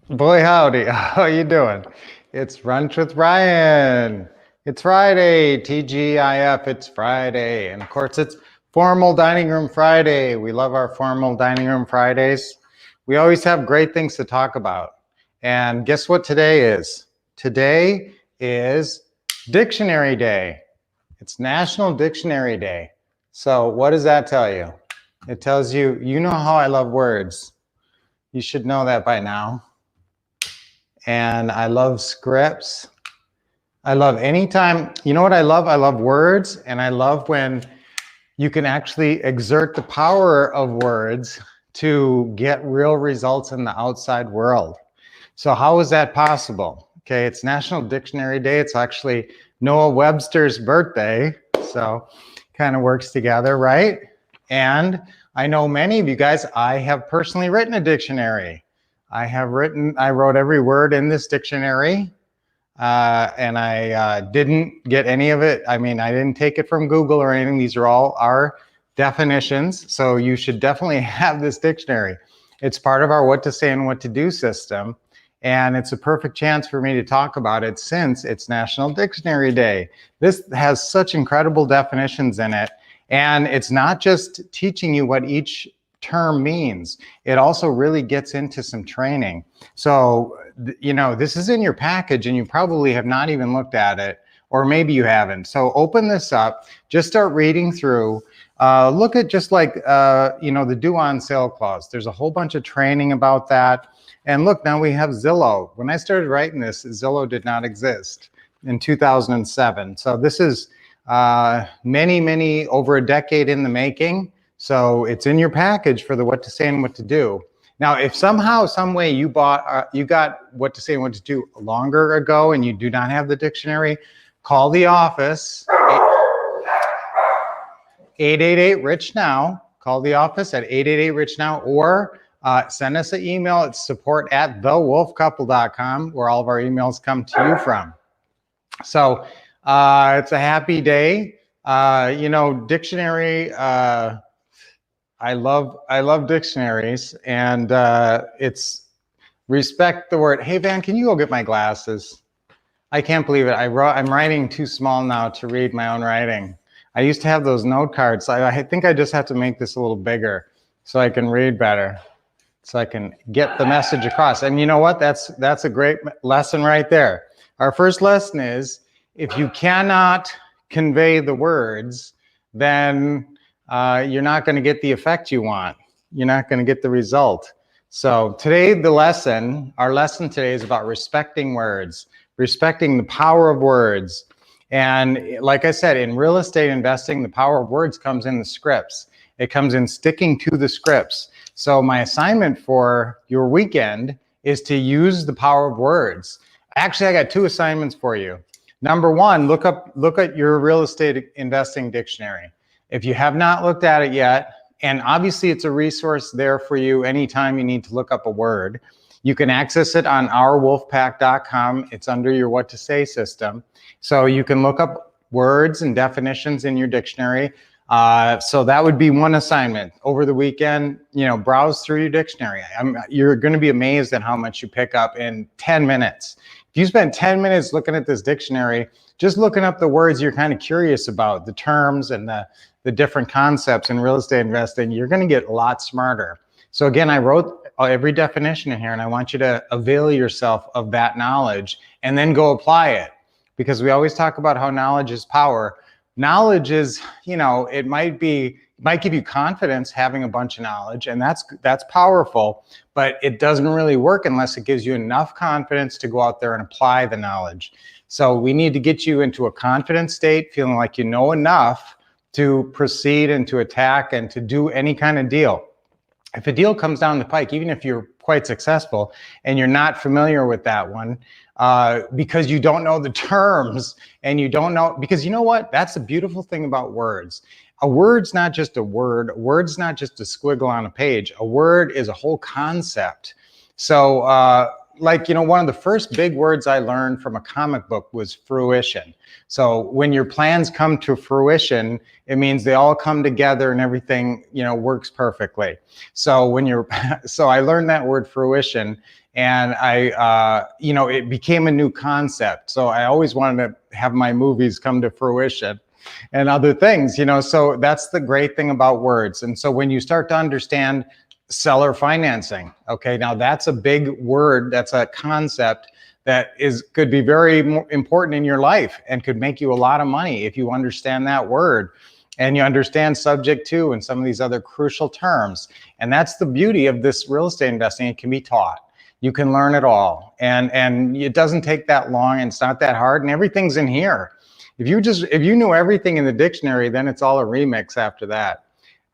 Boy, howdy. How you doing? It's Brunch with Ryan. It's Friday, TGIF, it's Friday. And of course, it's Formal Dining Room Friday. We love our Formal Dining Room Fridays. We always have great things to talk about. And guess what today is? Today is Dictionary Day. It's National Dictionary Day. So what does that tell you? It tells you, you know how I love words. You should know that by now. And I love scripts. I love anytime, you know what I love? I love words, and I love when you can actually exert the power of words to get real results in the outside world. So how is that possible? Okay, it's National Dictionary Day. It's actually Noah Webster's birthday, so kind of works together, right? And I know many of you guys, I have personally written a dictionary. I wrote every word in this dictionary, and I didn't get any of it. I mean, I didn't take it from Google or anything. These are all our definitions. So you should definitely have this dictionary. It's part of our what to say and what to do system. And it's a perfect chance for me to talk about it since it's National Dictionary Day. This has such incredible definitions in it. And it's not just teaching you what each term means. It also really gets into some training. So, you know, this is in your package and you probably have not even looked at it, or maybe you haven't. So open this up, just start reading through. Look at just like, you know, the due on sale clause. There's a whole bunch of training about that. And look, now we have Zillow. When I started writing this, Zillow did not exist in 2007. So this is over a decade in the making. So it's in your package for the what to say and what to do. Now, if somehow, some way you got what to say and what to do longer ago and you do not have the dictionary, call the office, 888-RICH-NOW. Call the office at 888-RICH-NOW, or send us an email at support@thewolffcouple.com, where all of our emails come to you from. So it's a happy day. You know, dictionary, I love dictionaries, and it's respect the word. Hey Van, can you go get my glasses? I can't believe it. I'm writing too small now to read my own writing. I used to have those note cards. I think I just have to make this a little bigger so I can read better, so I can get the message across. And you know what? That's a great lesson right there. Our first lesson is, if you cannot convey the words, then you're not going to get the effect you want. You're not going to get the result. So today, our lesson today is about respecting words, respecting the power of words. And like I said, in real estate investing, the power of words comes in the scripts. It comes in sticking to the scripts. So my assignment for your weekend is to use the power of words. Actually, I got two assignments for you. Number one, look at your real estate investing dictionary. If you have not looked at it yet, and obviously it's a resource there for you anytime you need to look up a word, you can access it on ourwolfpack.com. It's under your what to say system. So you can look up words and definitions in your dictionary. So that would be one assignment. Over the weekend, you know, browse through your dictionary. You're going to be amazed at how much you pick up in 10 minutes. If you spend 10 minutes looking at this dictionary, just looking up the words you're kind of curious about, the terms and the different concepts in real estate investing, you're going to get a lot smarter. So again, I wrote every definition in here, and I want you to avail yourself of that knowledge and then go apply it. Because we always talk about how knowledge is power. Knowledge is, you know, it might give you confidence having a bunch of knowledge, and that's powerful, but it doesn't really work unless it gives you enough confidence to go out there and apply the knowledge. So we need to get you into a confident state, feeling like you know enough to proceed and to attack and to do any kind of deal. If a deal comes down the pike, even if you're quite successful and you're not familiar with that one, because you don't know the terms and you don't know, because you know what? That's the beautiful thing about words. A word's not just a word. A word's not just a squiggle on a page. A word is a whole concept. So, like, one of the first big words I learned from a comic book was fruition. So when your plans come to fruition, it means they all come together and everything, works perfectly. So so I learned that word fruition, and it became a new concept. So I always wanted to have my movies come to fruition and other things, so that's the great thing about words. And so when you start to understand seller financing, okay, now that's a big word, that's a concept that could be very important in your life and could make you a lot of money if you understand that word and you understand subject to and some of these other crucial terms. And that's the beauty of this real estate investing. It can be taught. You can learn it all, and it doesn't take that long, and it's not that hard, and everything's in here. If you knew everything in the dictionary, then it's all a remix after that.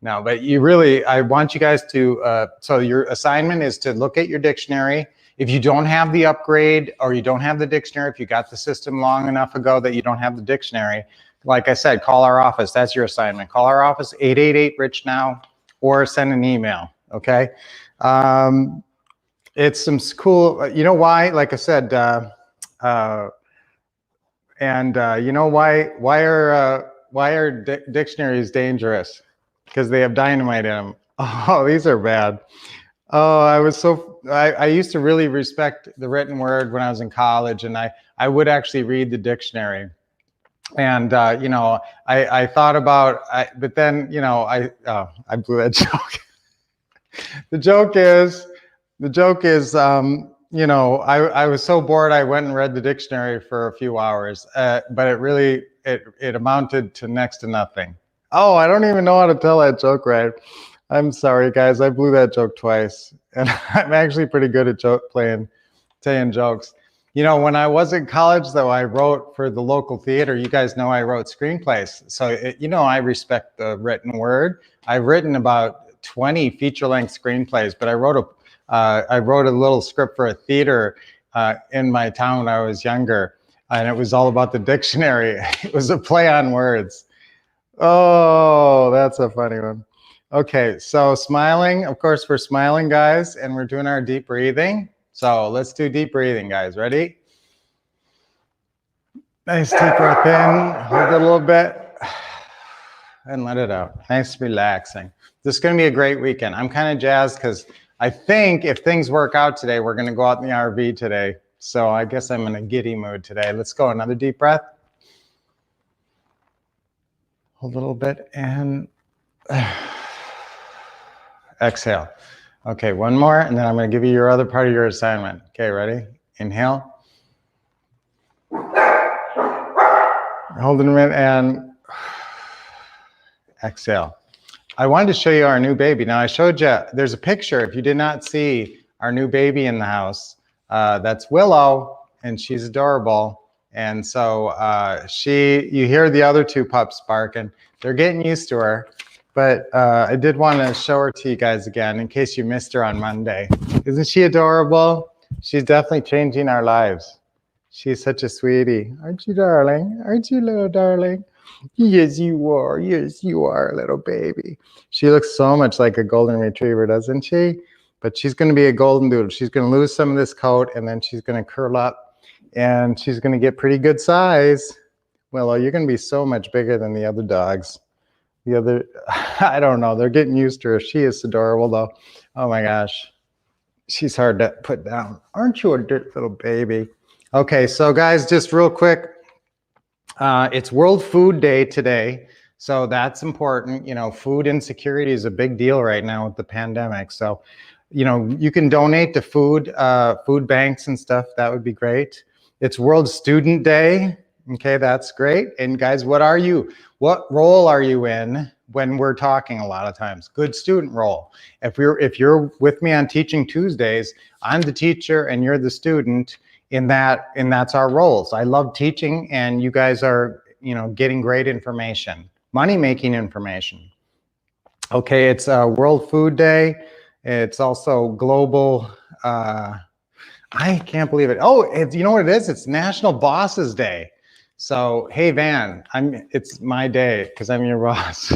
No, but I want you guys to, so your assignment is to look at your dictionary. If you don't have the upgrade or you don't have the dictionary, if you got the system long enough ago that you don't have the dictionary, like I said, call our office. That's your assignment. Call our office, 888-RICH-NOW, or send an email, okay? It's some cool, you know why? Like I said, you know why are dictionaries dangerous? Because they have dynamite in them. Oh, these are bad. Oh, I used to really respect the written word when I was in college, and I would actually read the dictionary. And I thought about, but then I blew that joke. The joke is, I was so bored I went and read the dictionary for a few hours, but it amounted to next to nothing. Oh, I don't even know how to tell that joke right. I'm sorry, guys. I blew that joke twice, and I'm actually pretty good at telling jokes. When I was in college, though, I wrote for the local theater. You guys know I wrote screenplays, so I respect the written word. I've written about 20 feature-length screenplays, but I wrote a little script for a theater in my town when I was younger, and it was all about the dictionary. It was a play on words. Oh, that's a funny one. Okay, so smiling, of course, we're smiling, guys, and we're doing our deep breathing. So let's do deep breathing, guys. Ready? Nice deep breath in, hold it a little bit, and let it out. Nice, relaxing. This is going to be a great weekend. I'm kind of jazzed because I think if things work out today, we're going to go out in the RV today. So I guess I'm in a giddy mood today. Let's go. Another deep breath. Hold a little bit and exhale. Okay, one more, and then I'm going to give you your other part of your assignment. Okay, ready? Inhale. Hold it a minute and exhale. I wanted to show you our new baby. Now I showed you, there's a picture, if you did not see our new baby in the house, that's Willow, and she's adorable. And so you hear the other two pups barking. They're getting used to her, but I did want to show her to you guys again in case you missed her on Monday. Isn't she adorable? She's definitely changing our lives. She's such a sweetie. Aren't you, darling? Aren't you, little darling? Yes, you are. Yes, you are, little baby. She looks so much like a golden retriever, doesn't she? But she's going to be a golden doodle. She's going to lose some of this coat, and then she's going to curl up, and she's going to get pretty good size. Willow, you're going to be so much bigger than the other dogs. I don't know. They're getting used to her. She is adorable, though. Oh, my gosh. She's hard to put down. Aren't you a little baby? Okay, so guys, just real quick, it's World Food Day today, so that's important. Food insecurity is a big deal right now with the pandemic. So, you can donate to food banks and stuff. That would be great. It's World Student Day. Okay, that's great. And guys, what role are you in when we're talking a lot of times? Good student role. If you're with me on Teaching Tuesdays, I'm the teacher and you're the student. And that's our roles. I love teaching, and you guys are, getting great information, money-making information. Okay, it's World Food Day. It's also global. I can't believe it. Oh, you know what it is? It's National Bosses Day. So, hey Van, it's my day because I'm your boss.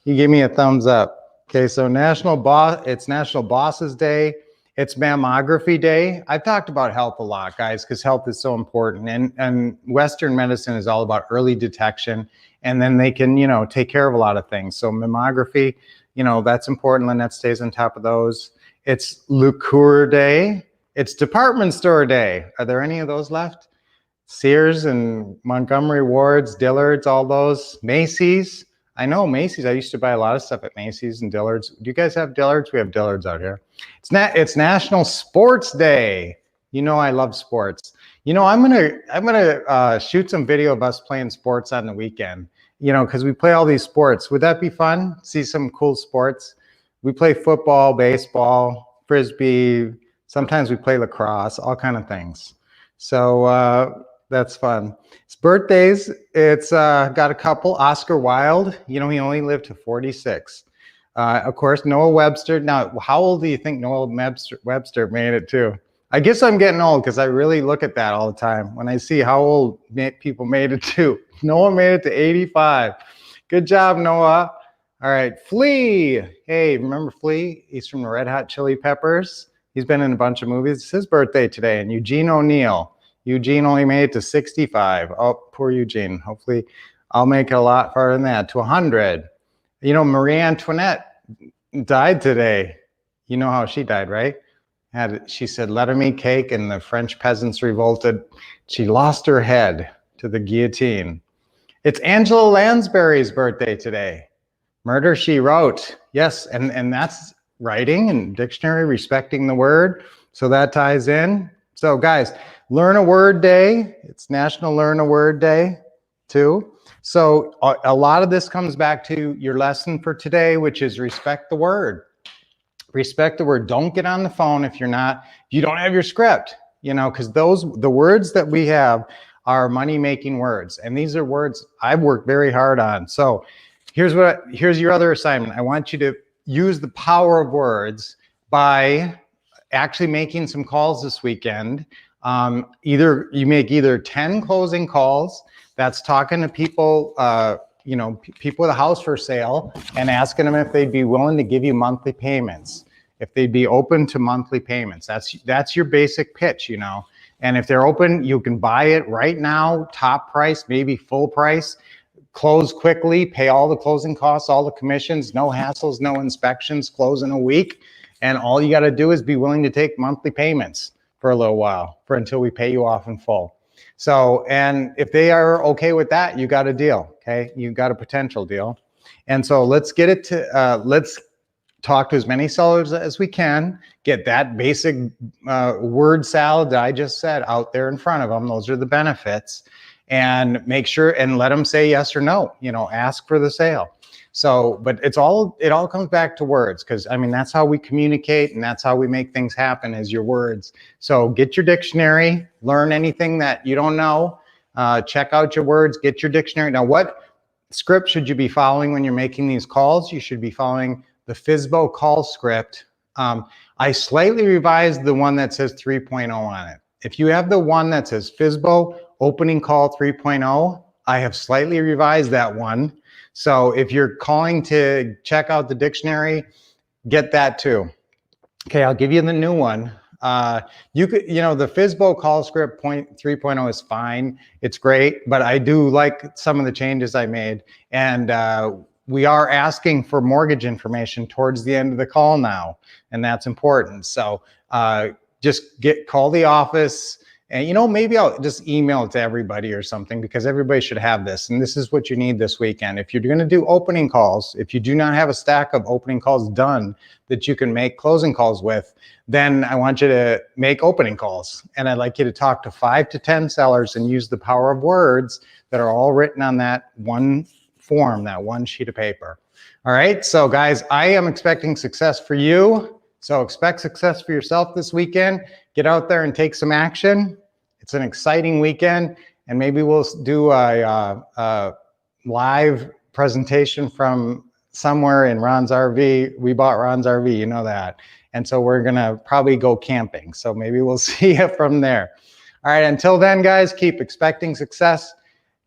You give me a thumbs up. Okay, so it's National Bosses Day. It's mammography day. I've talked about health a lot, guys, because health is so important. And Western medicine is all about early detection, and then they can, you know, take care of a lot of things. So mammography, you know, that's important. Lynette stays on top of those. It's liqueur day. It's department store day. Are there any of those left? Sears and Montgomery Ward's, Dillard's, all those. Macy's. I know Macy's. I used to buy a lot of stuff at Macy's and Dillard's. Do you guys have Dillard's? We have Dillard's out here. It's National Sports Day. You know I love sports. You know, I'm gonna shoot some video of us playing sports on the weekend. You know, because we play all these sports. Would that be fun? See some cool sports. We play football, baseball, frisbee. Sometimes we play lacrosse. All kind of things. So that's fun. It's birthdays. It's got a couple. Oscar Wilde, you know, he only lived to 46. Of course, Noah Webster. Now, how old do you think Noah Webster made it to? I guess I'm getting old because I really look at that all the time when I see how old people made it to. Noah made it to 85. Good job, Noah. All right, Flea. Hey, remember Flea? He's from the Red Hot Chili Peppers. He's been in a bunch of movies. It's his birthday today. And Eugene O'Neill. Eugene only made it to 65. Oh, poor Eugene. Hopefully I'll make it a lot farther than that, to 100. You know, Marie Antoinette died today. You know how she died, right? She said, "Let him eat cake," and the French peasants revolted. She lost her head to the guillotine. It's Angela Lansbury's birthday today. Murder, She Wrote. Yes, and that's writing and dictionary, respecting the word. So that ties in. So guys, Learn a Word Day. It's National Learn a Word Day too. So a lot of this comes back to your lesson for today, which is respect the word. Respect the word. Don't get on the phone if you don't have your script, you know, because the words that we have are money-making words. And these are words I've worked very hard on. So here's your other assignment. I want you to use the power of words by actually making some calls this weekend. You make either 10 closing calls, that's talking to people, you know, people with a house for sale, and asking them if they'd be willing to give you monthly payments, if they'd be open to monthly payments. That's your basic pitch, you know. And if they're open, you can buy it right now, top price, maybe full price, close quickly, pay all the closing costs, all the commissions, no hassles, no inspections, close in a week. And all you got to do is be willing to take monthly payments for a little while, until we pay you off in full. So, and if they are okay with that, you got a deal, okay? You got a potential deal. And so let's get it to, let's talk to as many sellers as we can, get that basic word salad that I just said out there in front of them. Those are the benefits. And make sure and let them say yes or no, you know, ask for the sale. So, but it all comes back to words, because I mean, that's how we communicate and that's how we make things happen, is your words. So get your dictionary, learn anything that you don't know, check out your words, get your dictionary. Now, what script should you be following when you're making these calls? You should be following the FSBO call script. I slightly revised the one that says 3.0 on it. If you have the one that says FSBO opening call 3.0, I have slightly revised that one. So if you're calling to check out the dictionary, get that too. Okay, I'll give you the new one. You know, the FSBO call script 3.0 is fine. It's great, but I do like some of the changes I made. And we are asking for mortgage information towards the end of the call now, and that's important. So just call the office. And, you know, maybe I'll just email it to everybody or something, because everybody should have this. And this is what you need this weekend. If you're going to do opening calls, if you do not have a stack of opening calls done that you can make closing calls with, then I want you to make opening calls. And I'd like you to talk to 5 to 10 sellers and use the power of words that are all written on that one form, that one sheet of paper. All right. So guys, I am expecting success for you. So expect success for yourself this weekend. Get out there and take some action. It's an exciting weekend, and maybe we'll do a live presentation from somewhere in Ron's RV. We bought Ron's RV, you know that. And so we're gonna probably go camping. So maybe we'll see you from there. All right, until then, guys, keep expecting success,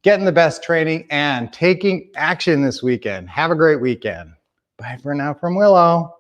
getting the best training, and taking action this weekend. Have a great weekend. Bye for now from Willow.